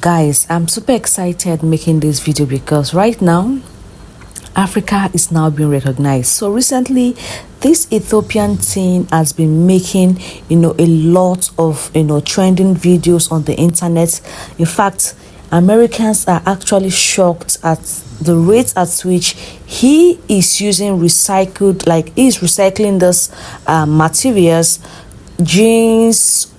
Guys, I'm super excited making this video because right now Africa is now being recognized. So recently this Ethiopian teen has been making a lot of trending videos on the internet. In fact, Americans are actually shocked at the rate at which he is using he's recycling this materials, jeans,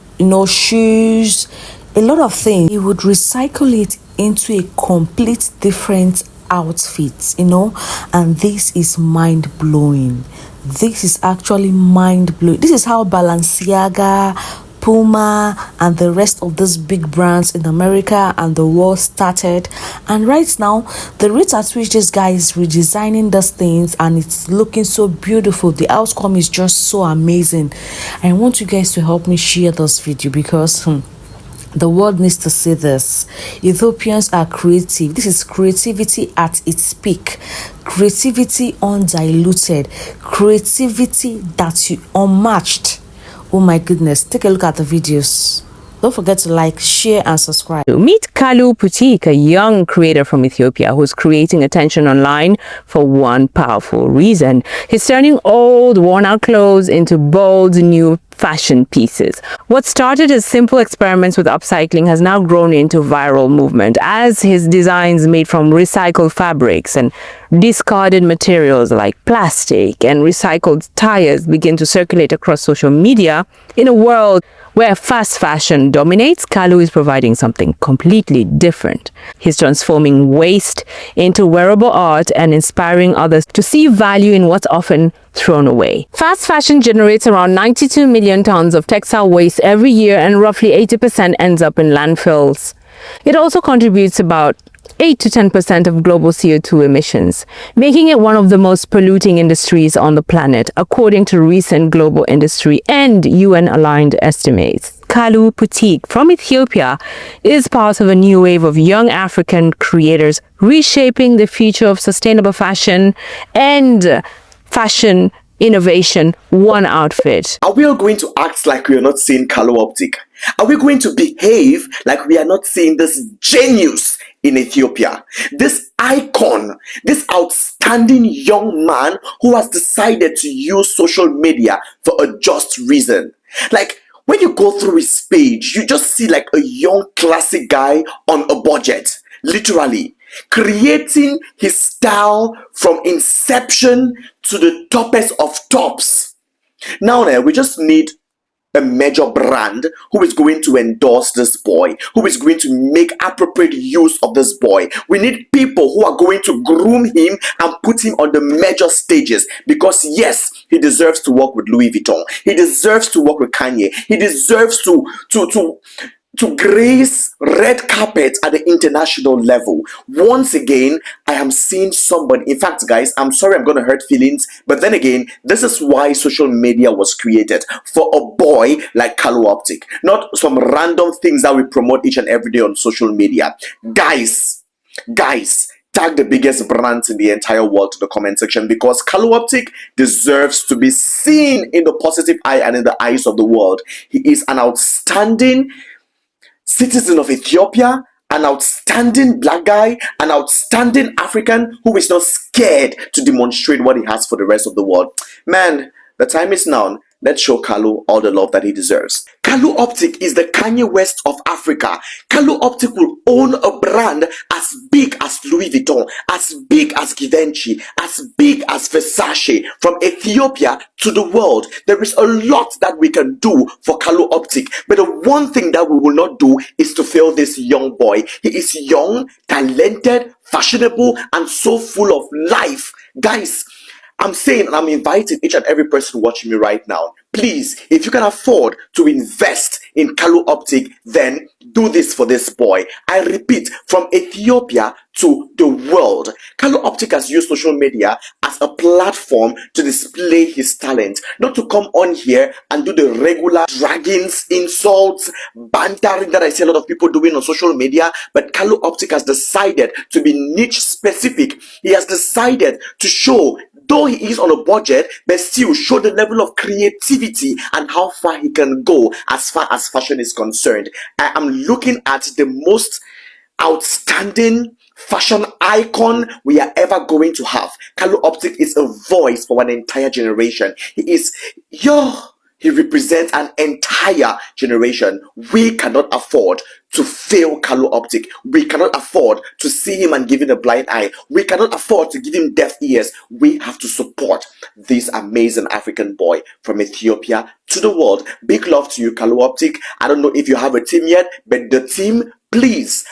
shoes, a lot of things. He would recycle it into a complete different outfit, and this is mind-blowing. This is actually mind-blowing. This is how Balenciaga, Puma, and the rest of these big brands in America and the world started. And right now, the rate at which this guy is redesigning those things and it's looking so beautiful, the outcome is just so amazing. I want you guys to help me share this video because the world needs to see this. Ethiopians are creative. This is creativity at its peak. Creativity undiluted. Creativity that you unmatched. Oh my goodness. Take a look at the videos. Don't forget to like, share, and subscribe. Meet Kalu Boutique, a young creator from Ethiopia who's creating attention online for one powerful reason. He's turning old, worn-out clothes into bold, new fashion pieces. What started as simple experiments with upcycling has now grown into viral movement as his designs made from recycled fabrics and discarded materials like plastic and recycled tires begin to circulate across social media. In a world where fast fashion dominates, Kalu is providing something completely different. He's transforming waste into wearable art and inspiring others to see value in what's often thrown away. Fast fashion generates around 92 million tons of textile waste every year, and roughly 80% ends up in landfills. It also contributes about 8 to 10% of global CO2 emissions, making it one of the most polluting industries on the planet, according to recent global industry and UN-aligned estimates. Kalu Boutique from Ethiopia is part of a new wave of young African creators reshaping the future of sustainable fashion and fashion innovation, one outfit. Are we all going to act like we are not seeing Kalu Boutique? Are we going to behave like we are not seeing this genius in Ethiopia? This icon, this outstanding young man who has decided to use social media for a just reason. Like, when you go through his page, you just see like a young classic guy on a budget, literally creating his style from inception to the toppest of tops. Now we just need a major brand who is going to endorse this boy, who is going to make appropriate use of this boy. We need people who are going to groom him and put him on the major stages, because yes, he deserves to work with Louis Vuitton. He deserves to work with Kanye. He deserves to grace red carpet at the international level. Once again, I am seeing somebody. In fact, guys, I'm sorry I'm going to hurt feelings, but then again, this is why social media was created, for a boy like Kalu Boutique, not some random things that we promote each and every day on social media. Guys, tag the biggest brands in the entire world to the comment section, because Kalu Boutique deserves to be seen in the positive eye and in the eyes of the world. He is an outstanding citizen of Ethiopia, an outstanding black guy, an outstanding African who is not scared to demonstrate what he has for the rest of the world. Man, the time is now. Let's show Kalu all the love that he deserves. Kalu Boutique is the Kanye West of Africa. Kalu Boutique will own a brand as big as Louis Vuitton, as big as Givenchy, as big as Versace, from Ethiopia to the world. There is a lot that we can do for Kalu Boutique, but the one thing that we will not do is to fail this young boy. He is young, talented, fashionable, and so full of life. Guys, I'm saying, and I'm inviting each and every person watching me right now, please, if you can afford to invest in Kalu Boutique, then do this for this boy. I repeat, from Ethiopia to the world. Kalu Boutique has used social media as a platform to display his talent, not to come on here and do the regular draggings, insults, bantering that I see a lot of people doing on social media. But Kalu Boutique has decided to be niche specific. He has decided to show, though he is on a budget, but still show the level of creativity and how far he can go as far as fashion is concerned. I am looking at the most outstanding fashion icon we are ever going to have. Kalu Boutique is a voice for an entire generation. He represents an entire generation. We cannot afford to fail Kalu Boutique. We cannot afford to see him and give him a blind eye. We cannot afford to give him deaf ears. We have to support this amazing African boy from Ethiopia to the world. Big love to you, Kalu Boutique. I don't know if you have a team yet, but the team, please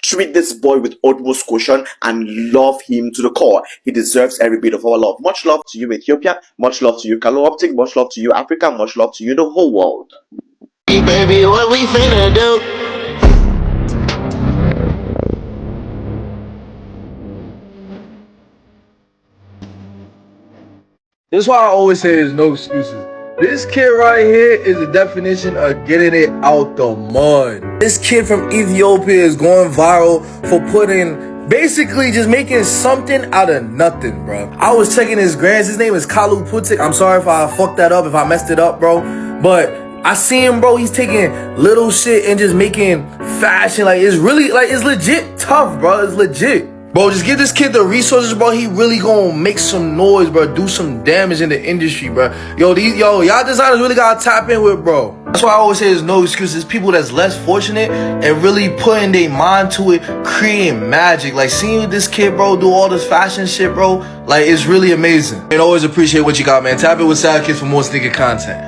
treat this boy with utmost caution and love him to the core. He deserves every bit of our love. Much love to you, Ethiopia. Much love to you, Kalu Boutique. Much love to you, Africa. Much love to you, the whole world. Hey, baby, what we finna do? This is why I always say there's no excuses. This kid right here is the definition of getting it out the mud. This kid from Ethiopia is going viral for basically just making something out of nothing, bro. I was checking his grants. His name is Kalu Boutique. I'm sorry if I fucked that up, if I messed it up, bro. But I see him, bro. He's taking little shit and just making fashion. Like, it's really, like, it's legit tough, bro. It's legit. Bro, just give this kid the resources, bro. He really gonna make some noise, bro. Do some damage in the industry, bro. Y'all designers really gotta tap in with, bro. That's why I always say there's no excuses. People that's less fortunate and really putting their mind to it, creating magic. Like, seeing this kid, bro, do all this fashion shit, bro. Like, it's really amazing. And always appreciate what you got, man. Tap in with Sad Kids for more sneaker content.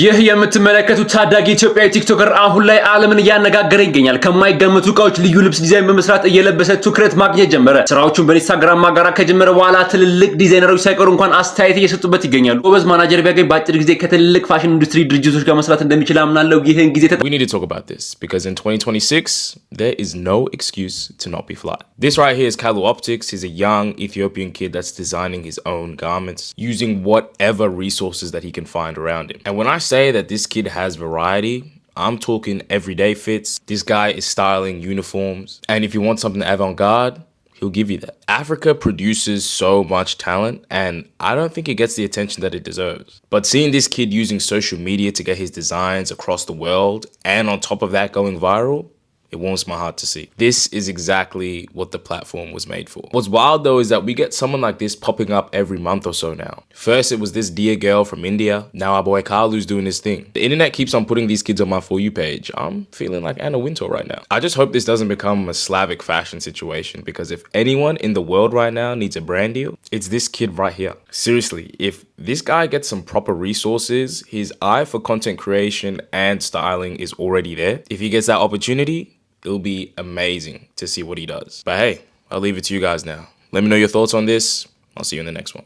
ይህ የምትመለከቱት ታዳጊ ኢትዮጵያዊ ቲክቶከር አሁን ላይ ዓለምን እያነጋገረ ይገኛል። ከማይገመቱ ዕቃዎች ልዩ ልብስ ዲዛይን በመስራት እየለበሰ ትኩረት ማግኘት ጀመረ። ስራዎቹን በኢንስታግራም ማጋራት ከጀመረ በኋላ ትልልቅ ዲዛይነሮች ሳይቀሩ እንኳን አስተያየት እየሰጡበት ይገኛሉ። ጎበዝ ማናጀር ቢያገኝ በአጭር ጊዜ ከትልልቅ ፋሽን ኢንዱስትሪ ድርጅቶች ጋር መስራት እንደሚችል አምናለሁ። ይህን ጊዜ We need to talk about this because in 2026 there is no excuse to not be fly. This right here is Kalu Boutique. He's a young Ethiopian kid that's designing his own garments using whatever resources that he can find around him. And when I say that this kid has variety, I'm talking everyday fits. This guy is styling uniforms. And if you want something avant-garde, he'll give you that. Africa produces so much talent, and I don't think it gets the attention that it deserves. But seeing this kid using social media to get his designs across the world, and on top of that going viral, it warms my heart to see. This is exactly what the platform was made for. What's wild though is that we get someone like this popping up every month or so now. First it was this dear girl from India. Now our boy Kalu's doing his thing. The internet keeps on putting these kids on my For You page. I'm feeling like Anna Wintour right now. I just hope this doesn't become a Slavic fashion situation, because if anyone in the world right now needs a brand deal, it's this kid right here. Seriously, if this guy gets some proper resources, his eye for content creation and styling is already there. If he gets that opportunity, it'll be amazing to see what he does. But hey, I'll leave it to you guys now. Let me know your thoughts on this. I'll see you in the next one.